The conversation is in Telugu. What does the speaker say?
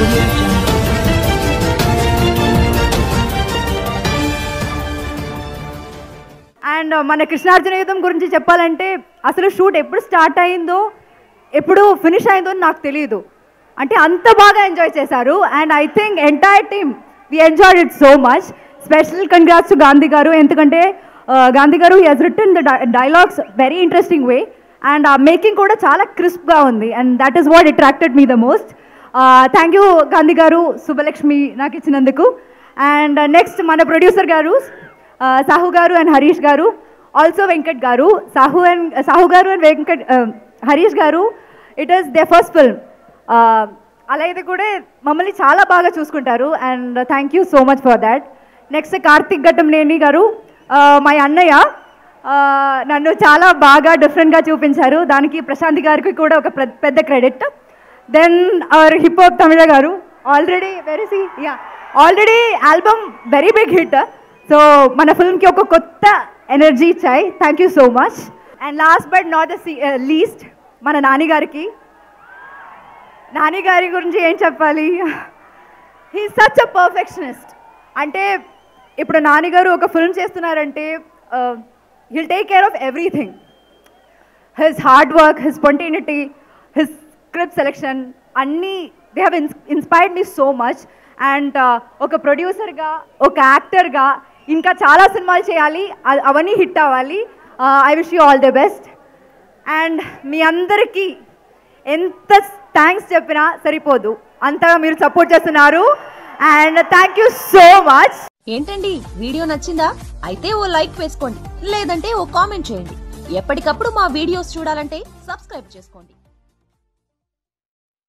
Audio Jungle. అండ్ మన కృష్ణార్జున యుద్ధం గురించి చెప్పాలంటే అసలు షూట్ ఎప్పుడు స్టార్ట్ అయిందో ఎప్పుడు ఫినిష్ అయిందో నాకు తెలియదు. అంటే అంత బాగా ఎంజాయ్ చేశారు. And I think entire team we enjoyed it so much. Special congrats to Gandhi గారు. ఎందుకంటే గాంధీ గారు he has written the dialogues very interesting way. And ఆ మేకింగ్ కూడా చాలా క్రిస్ప్గా ఉంది. And that is what attracted me the most. Thank you Gandhi గారు, సుబ్బలక్ష్మి నాకు ఇచ్చినందుకు. అండ్ నెక్స్ట్ మన ప్రొడ్యూసర్ గారు సాహు గారు అండ్ హరీష్ గారు, ఆల్సో వెంకట్ గారు. సాహు గారు అండ్ వెంకట్ హరీష్ గారు, it is they first film. అలా అయితే కూడా మమ్మల్ని చాలా బాగా చూసుకుంటారు. And thank you so much for that. Next Karthik Ghattamaneni గారు, మా అన్నయ్య, నన్ను చాలా బాగా డిఫరెంట్గా చూపించారు. దానికి ప్రశాంత్ గారికి కూడా ఒక పెద్ద credit. Then our hip hop Tamizha గారు, already album very big hit. So మన ఫిల్మ్కి ఒక కొత్త ఎనర్జీ ఇచ్చాయి. Thank you so much. And last but not the least మన నాన్నగారికి. నాన్నగారి గురించి ఏం చెప్పాలి, హీ సచ్ అ పర్ఫెక్షనిస్ట్. అంటే ఇప్పుడు నాన్నగారు ఒక ఫిల్మ్ చేస్తున్నారంటే he'll take care of everything. His hard work, his spontaneity, his script selection, anni they have inspired me so much. And oka producer ga, oka actor ga inka chaala cinemalu cheyali, avanni hit avali. I wish you all the best. And మీ అందరికీ ఎంత థ్యాంక్స్ చెప్పినా సరిపోదు, అంతగా మీరు సపోర్ట్ చేస్తున్నారు. And thank you so much. ఏంటండి వీడియో నచ్చిందా? అయితే ఓ లైక్ వేసుకోండి, లేదంటే ఓ కామెంట్ చేయండి. ఎప్పటికప్పుడు మా వీడియోస్ చూడాలంటే సబ్స్క్రైబ్ చేసుకోండి.